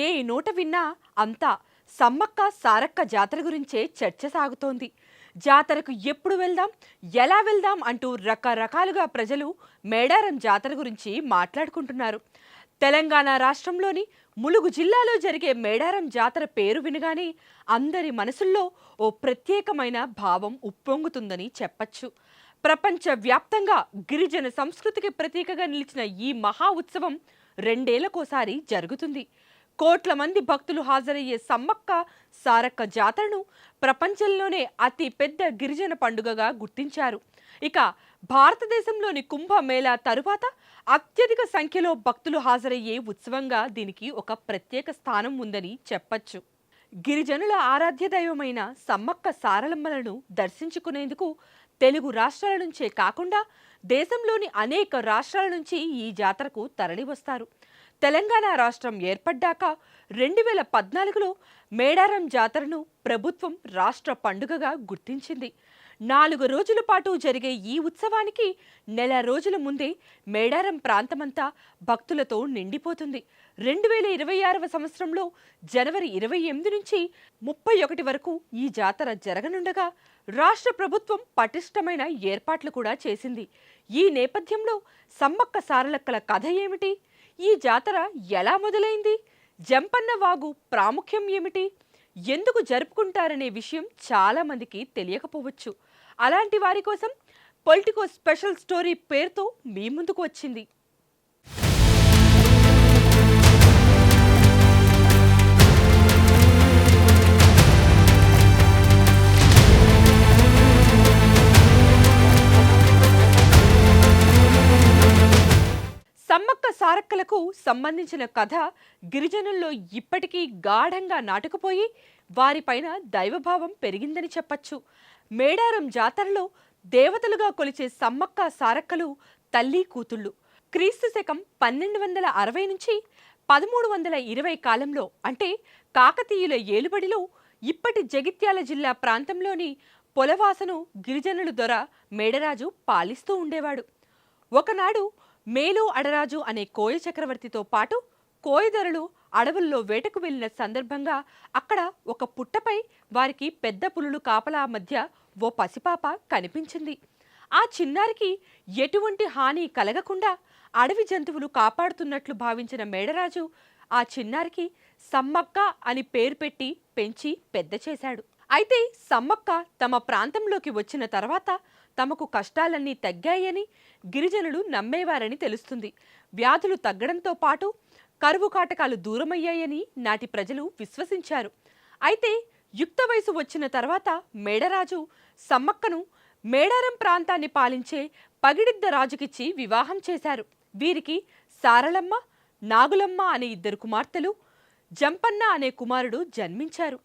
ఏ నోట విన్నా అంతా సమ్మక్క సారక్క జాతర గురించే చర్చ సాగుతోంది. జాతరకు ఎప్పుడు వెళ్దాం, ఎలా వెళ్దాం అంటూ రకరకాలుగా ప్రజలు మేడారం జాతర గురించి మాట్లాడుకుంటున్నారు. తెలంగాణ రాష్ట్రంలోని ములుగు జిల్లాలో జరిగే మేడారం జాతర పేరు వినగానే అందరి మనసుల్లో ఓ ప్రత్యేకమైన భావం ఉప్పొంగుతుందని చెప్పచ్చు. ప్రపంచ వ్యాప్తంగా గిరిజన సంస్కృతికి ప్రతీకగా నిలిచిన ఈ మహా ఉత్సవం రెండేళ్లకోసారి జరుగుతుంది. కోట్ల మంది భక్తులు హాజరయ్యే సమ్మక్క సారక్క జాతరను ప్రపంచంలోనే అతి పెద్ద గిరిజన పండుగగా గుర్తించారు. ఇక భారతదేశంలోని కుంభమేళా తరువాత అత్యధిక సంఖ్యలో భక్తులు హాజరయ్యే ఉత్సవంగా దీనికి ఒక ప్రత్యేక స్థానం ఉందని చెప్పచ్చు. గిరిజనుల ఆరాధ్య దైవమైన సమ్మక్క సారలమ్మలను దర్శించుకునేందుకు తెలుగు రాష్ట్రాల నుంచే కాకుండా దేశంలోని అనేక రాష్ట్రాల నుంచి ఈ జాతరకు తరలివస్తారు. తెలంగాణ రాష్ట్రం ఏర్పడ్డాక 2014లో మేడారం జాతరను ప్రభుత్వం రాష్ట్ర పండుగగా గుర్తించింది. 4 రోజుల పాటు జరిగే ఈ ఉత్సవానికి నెల రోజుల ముందే మేడారం ప్రాంతమంతా భక్తులతో నిండిపోతుంది. 2026వ సంవత్సరంలో జనవరి 28 నుంచి 31 వరకు ఈ జాతర జరగనుండగా రాష్ట్ర ప్రభుత్వం పటిష్టమైన ఏర్పాట్లు కూడా చేసింది. ఈ నేపథ్యంలో సమ్మక్క సారలక్కల కథ ఏమిటి? ఈ జాతర ఎలా మొదలైంది? జంపన్న వాగు ప్రాముఖ్యం ఏమిటి? ఎందుకు జరుపుకుంటారనే విషయం చాలా మందికి తెలియకపోవచ్చు. అలాంటి వారి కోసం పొలిటికో స్పెషల్ స్టోరీ పేరుతో మీ ముందుకు వచ్చింది. సమ్మక్క సారక్కలకు సంబంధించిన కథ గిరిజనుల్లో ఇప్పటికీ గాఢంగా నాటుకుపోయి వారిపైన దైవభావం పెరిగిందని చెప్పచ్చు. మేడారం జాతరలో దేవతలుగా కొలిచే సమ్మక్క సారక్కలు తల్లి కూతుళ్ళు. క్రీస్తు శకం 1260 నుంచి 1320 కాలంలో అంటే కాకతీయుల ఏలుబడిలో ఇప్పటి జగిత్యాల జిల్లా ప్రాంతంలోని పొలవాసను గిరిజనుల దొర మేడరాజు పాలిస్తూ ఉండేవాడు. ఒకనాడు మేలు అడరాజు అనే కోయ చక్రవర్తితో పాటు కోయదొరలు అడవుల్లో వేటకు వెళ్లిన సందర్భంగా అక్కడ ఒక పుట్టపై వారికి పెద్ద పులులు కాపలా మధ్య ఓ పసిపాప కనిపించింది. ఆ చిన్నారికి ఎటువంటి హాని కలగకుండా అడవి జంతువులు కాపాడుతున్నట్లు భావించిన మేడరాజు ఆ చిన్నారికి సమ్మక్క అని పేరు పెట్టి పెంచి పెద్ద చేశాడు. అయితే సమ్మక్క తమ ప్రాంతంలోకి వచ్చిన తర్వాత తమకు కష్టాలన్నీ తగ్గాయని గిరిజనులు నమ్మేవారని తెలుస్తుంది. వ్యాధులు తగ్గడంతో పాటు కరువు కాటకాలు దూరమయ్యాయని నాటి ప్రజలు విశ్వసించారు. అయితే యుక్త వయసు వచ్చిన తర్వాత మేడరాజు సమ్మక్కను మేడారం ప్రాంతాన్ని పాలించే పగిడిద్ద రాజుకిచ్చి వివాహం చేశారు. వీరికి సారలమ్మ, నాగులమ్మ అనే 2 కుమార్తెలు, జంపన్న అనే కుమారుడు జన్మించారు.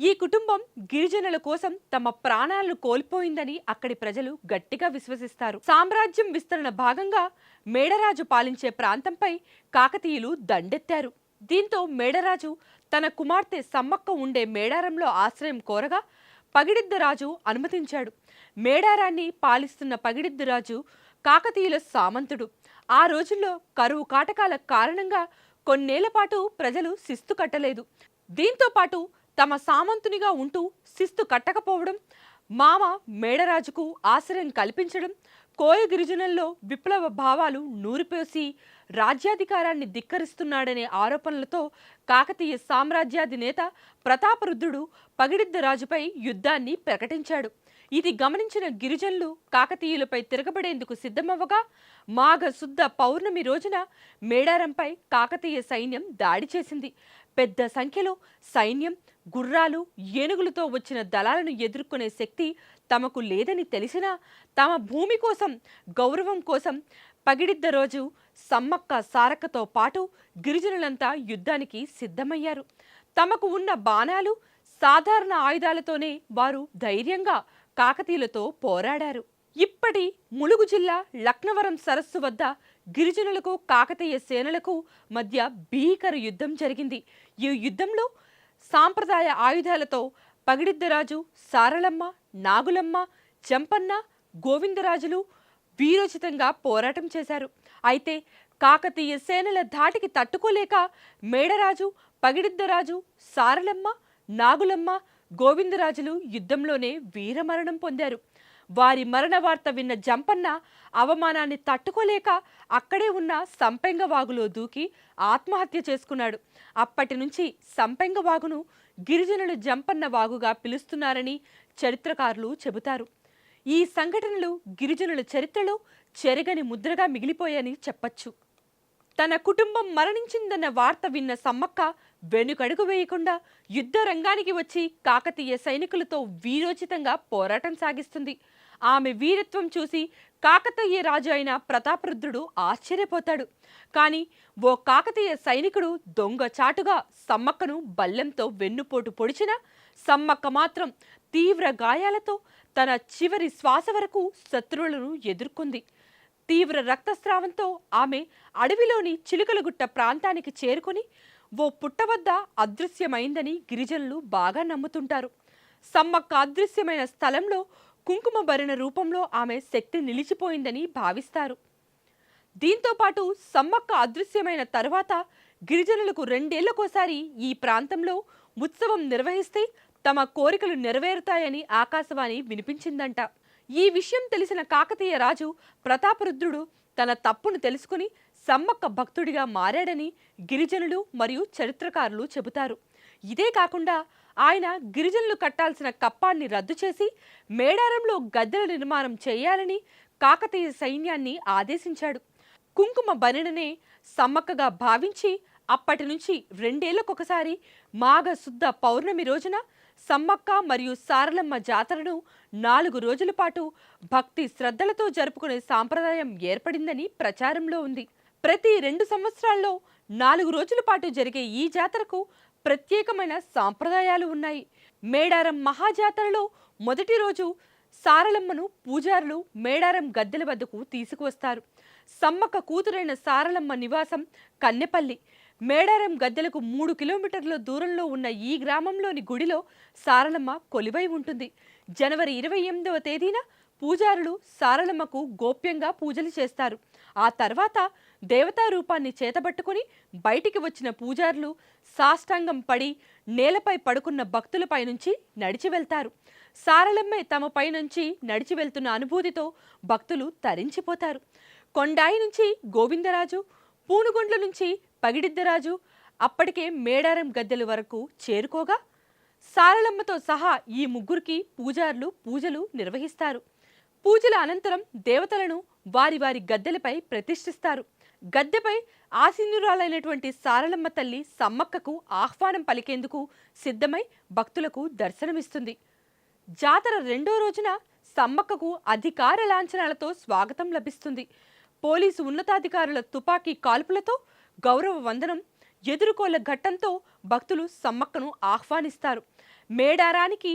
ఈ కుటుంబం గిరిజనుల కోసం తమ ప్రాణాలను కోల్పోయిందని అక్కడి ప్రజలు గట్టిగా విశ్వసిస్తారు. సామ్రాజ్యం విస్తరణ భాగంగా మేడరాజు పాలించే ప్రాంతంపై కాకతీయులు దండెత్తారు. దీంతో మేడరాజు తన కుమార్తె సమ్మక్క ఉండే మేడారంలో ఆశ్రయం కోరగా పగిడిద్దరాజు అనుమతించాడు. మేడారాన్ని పాలిస్తున్న పగిడిద్దరాజు కాకతీయుల సామంతుడు. ఆ రోజుల్లో కరువు కాటకాల కారణంగా కొన్నేళ్ల పాటు ప్రజలు శిస్తు కట్టలేదు. దీంతో పాటు తమ సామంతునిగా ఉంటూ శిస్తు కట్టకపోవడం, మామ మేడరాజుకు ఆశ్రయం కల్పించడం, కోయ గిరిజనుల్లో విప్లవ భావాలు నూరిపోసి రాజ్యాధికారాన్ని ధిక్కరిస్తున్నాడనే ఆరోపణలతో కాకతీయ సామ్రాజ్యాధినేత ప్రతాపరుద్రుడు పగిడిద్దరాజుపై యుద్ధాన్ని ప్రకటించాడు. ఇది గమనించిన గిరిజనులు కాకతీయులపై తిరగబడేందుకు సిద్ధమవ్వగా మాఘ శుద్ధ పౌర్ణమి రోజున మేడారంపై కాకతీయ సైన్యం దాడి చేసింది. పెద్ద సంఖ్యలో సైన్యం, గుర్రాలు, ఏనుగులతో వచ్చిన దళాలను ఎదుర్కొనే శక్తి తమకు లేదని తెలిసినా తమ భూమి కోసం, గౌరవం కోసం పగిడిద్దరోజు సమ్మక్క సారక్కతో పాటు గిరిజనులంతా యుద్ధానికి సిద్ధమయ్యారు. తమకు ఉన్న బాణాలు, సాధారణ ఆయుధాలతోనే వారు ధైర్యంగా కాకతీయులతో పోరాడారు. ఇప్పటి ములుగు జిల్లా లక్నవరం సరస్సు వద్ద గిరిజనులకు కాకతీయ సేనలకు మధ్య భీకర యుద్ధం జరిగింది. ఈ యుద్ధంలో సాంప్రదాయ ఆయుధాలతో పగిడిద్దరాజు, సారలమ్మ, నాగులమ్మ, జంపన్న, గోవిందరాజులు వీరోచితంగా పోరాటం చేశారు. అయితే కాకతీయ సేనల ధాటికి తట్టుకోలేక మేడరాజు పగిడిద్దరాజు, సారలమ్మ, నాగులమ్మ, గోవిందరాజులు యుద్ధంలోనే వీరమరణం పొందారు. వారి మరణ వార్త విన్న జంపన్న అవమానాన్ని తట్టుకోలేక అక్కడే ఉన్న సంపెంగ వాగులో దూకి ఆత్మహత్య చేసుకున్నాడు. అప్పటి నుంచి సంపెంగ వాగును గిరిజనులు జంపన్న వాగుగా పిలుస్తున్నారని చరిత్రకారులు చెబుతారు. ఈ సంఘటనలు గిరిజనుల చరిత్రలో చెరగని ముద్రగా మిగిలిపోయాయని చెప్పచ్చు. తన కుటుంబం మరణించిందన్న వార్త విన్న సమ్మక్క వెనుకడుగు వేయకుండా యుద్ధ రంగానికి వచ్చి కాకతీయ సైనికులతో వీరోచితంగా పోరాటం సాగిస్తుంది. ఆమె వీరత్వం చూసి కాకతీయ రాజు అయిన ప్రతాపరుద్రుడు ఆశ్చర్యపోతాడు. కానీ ఓ కాకతీయ సైనికుడు దొంగచాటుగా సమ్మక్కను బల్లెంతో వెన్నుపోటు పొడిచిన సమ్మక్క మాత్రం తీవ్ర గాయాలతో తన చివరి శ్వాస వరకు శత్రువులను ఎదుర్కొంది. తీవ్ర రక్తస్రావంతో ఆమె అడవిలోని చిలుకలగుట్ట ప్రాంతానికి చేరుకొని ఓ పుట్ట వద్ద అదృశ్యమైందని గిరిజనులు బాగా నమ్ముతుంటారు. సమ్మక్క అదృశ్యమైన స్థలంలో కుంకుమ భరిణ రూపంలో ఆమె శక్తి నిలిచిపోయిందని భావిస్తారు. దీంతో పాటు సమ్మక్క అదృశ్యమైన తరువాత గిరిజనులకు 2 ఏళ్లకోసారి ఈ ప్రాంతంలో ఉత్సవం నిర్వహిస్తే తమ కోరికలు నెరవేరుతాయని ఆకాశవాణి వినిపించిందంట. ఈ విషయం తెలిసిన కాకతీయ రాజు ప్రతాపరుద్రుడు తన తప్పును తెలుసుకుని సమ్మక్క భక్తుడిగా మారాడని గిరిజనులు మరియు చరిత్రకారులు చెబుతారు. ఇదే కాకుండా ఆయన గిరిజనులు కట్టాల్సిన కప్పాన్ని రద్దు చేసి మేడారంలో గద్దెల నిర్మాణం చేయాలని కాకతీయ సైన్యాన్ని ఆదేశించాడు. కుంకుమ బరిణనే సమ్మక్కగా భావించి అప్పటి నుంచి 2 ఏళ్లకొకసారి మాఘ శుద్ధ పౌర్ణమి రోజున సమ్మక్క మరియు సారలమ్మ జాతరను 4 రోజుల పాటు భక్తి శ్రద్ధలతో జరుపుకునే సాంప్రదాయం ఏర్పడిందని ప్రచారంలో ఉంది. ప్రతి 2 సంవత్సరాల్లో 4 రోజుల పాటు జరిగే ఈ జాతరకు ప్రత్యేకమైన సాంప్రదాయాలు ఉన్నాయి. మేడారం మహాజాతరలో మొదటి రోజు సారలమ్మను పూజారులు మేడారం గద్దెల వద్దకు తీసుకువస్తారు. సమ్మక్క కూతురైన సారలమ్మ నివాసం కన్నెపల్లి. మేడారం గద్దెలకు 3 కిలోమీటర్ల దూరంలో ఉన్న ఈ గ్రామంలోని గుడిలో సారలమ్మ కొలువై ఉంటుంది. జనవరి 28వ తేదీన పూజారులు సారలమ్మకు గోప్యంగా పూజలు చేస్తారు. ఆ తర్వాత దేవతా రూపాన్ని చేతబట్టుకుని బయటికి వచ్చిన పూజారులు సాష్టాంగం పడి నేలపై పడుకున్న భక్తులపై నుంచి నడిచి వెళ్తారు. సారలమ్మే తమ పై నుంచి నడిచి వెళ్తున్న అనుభూతితో భక్తులు తరించిపోతారు. కొండాయి నుంచి గోవిందరాజు, పూనుగొండ్ల నుంచి పగిడిద్దరాజు అప్పటికే మేడారం గద్దెల వరకు చేరుకోగా సారలమ్మతో సహా ఈ ముగ్గురికి పూజారులు పూజలు నిర్వహిస్తారు. పూజల అనంతరం దేవతలను వారి వారి గద్దెలపై ప్రతిష్ఠిస్తారు. గద్దెపై ఆసీనురాలైనటువంటి సారలమ్మ తల్లి సమ్మక్కకు ఆహ్వానం పలికేందుకు సిద్ధమై భక్తులకు దర్శనమిస్తుంది. జాతర 2వ రోజున సమ్మక్కకు అధికార లాంఛనాలతో స్వాగతం లభిస్తుంది. పోలీసు ఉన్నతాధికారుల తుపాకీ కాల్పులతో గౌరవ వందనం, ఎదుర్కోల ఘట్టంతో భక్తులు సమ్మక్కను ఆహ్వానిస్తారు. మేడారానికి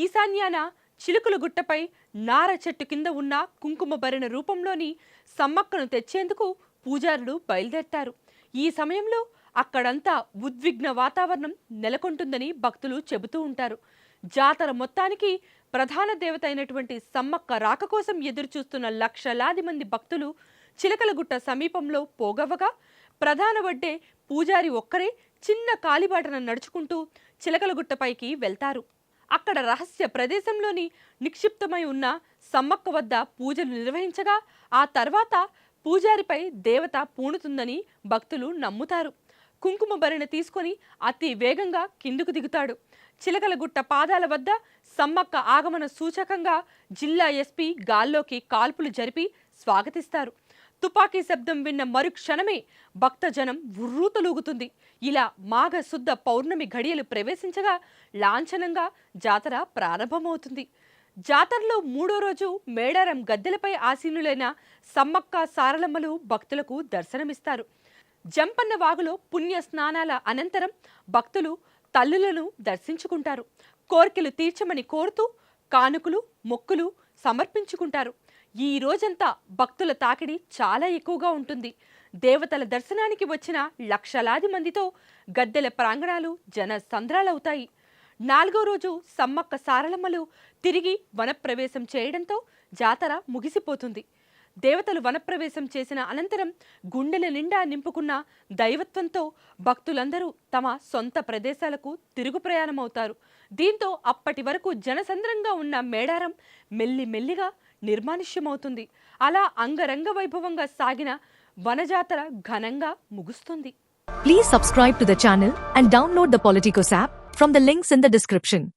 ఈశాన్యాన చిలుకల గుట్టపై నార చెట్టు కింద ఉన్న కుంకుమ భరిణ రూపంలోని సమ్మక్కను తెచ్చేందుకు పూజారులు బయలుదేరతారు. ఈ సమయంలో అక్కడంతా ఉద్విగ్న వాతావరణం నెలకొంటుందని భక్తులు చెబుతూ ఉంటారు. జాతర మొత్తానికి ప్రధాన దేవత అయినటువంటి సమ్మక్క రాక కోసం ఎదురుచూస్తున్న లక్షలాది మంది భక్తులు చిలకలగుట్ట సమీపంలో పోగవగా ప్రధాన వడ్డే పూజారి ఒక్కరే చిన్న కాలిబాటను నడుచుకుంటూ చిలకలగుట్టపైకి వెళ్తారు. అక్కడ రహస్య ప్రదేశంలోని నిక్షిప్తమై ఉన్న సమ్మక్క వద్ద పూజలు నిర్వహించగా ఆ తర్వాత పూజారిపై దేవత పూనుతుందని భక్తులు నమ్ముతారు. కుంకుమ భరిణ తీసుకొని అతి వేగంగా కిందుకు దిగుతాడు. చిలకలగుట్ట పాదాల వద్ద సమ్మక్క ఆగమన సూచకంగా జిల్లా ఎస్పీ గాల్లోకి కాల్పులు జరిపి స్వాగతిస్తారు. తుపాకీ శబ్దం విన్న మరుక్షణమే భక్తజనం ఉర్రూతలూగుతుంది. ఇలా మాఘ శుద్ధ పౌర్ణమి ఘడియలు ప్రవేశించగా లాంఛనంగా జాతర ప్రారంభమవుతుంది. జాతరలో 3వ రోజు మేడారం గద్దెలపై ఆసీనులైన సమ్మక్క సారలమ్మలు భక్తులకు దర్శనమిస్తారు. జంపన్న వాగులో పుణ్య స్నానాల అనంతరం భక్తులు తల్లులను దర్శించుకుంటారు. కోర్కెలు తీర్చమని కోరుతూ కానుకలు, మొక్కులు సమర్పించుకుంటారు. ఈ రోజంతా భక్తుల తాకిడి చాలా ఎక్కువగా ఉంటుంది. దేవతల దర్శనానికి వచ్చిన లక్షలాది మందితో గద్దెల ప్రాంగణాలు జన సంద్రాలవుతాయి. 4వ రోజు సమ్మక్క సారలమ్మలు తిరిగి వనప్రవేశం చేయడంతో జాతర ముగిసిపోతుంది. దేవతలు వనప్రవేశం చేసిన అనంతరం గుండెల నిండా నింపుకున్న దైవత్వంతో భక్తులందరూ తమ సొంత ప్రదేశాలకు తిరుగు ప్రయాణమవుతారు. దీంతో అప్పటి వరకు జనసంద్రంగా ఉన్న మేడారం మెల్లిమెల్లిగా నిర్మానుష్యమవుతుంది. అలా అంగరంగ వైభవంగా సాగిన వనజాతర ఘనంగా ముగుస్తుంది. Please subscribe to the channel and download the Politicos app from the links in the description.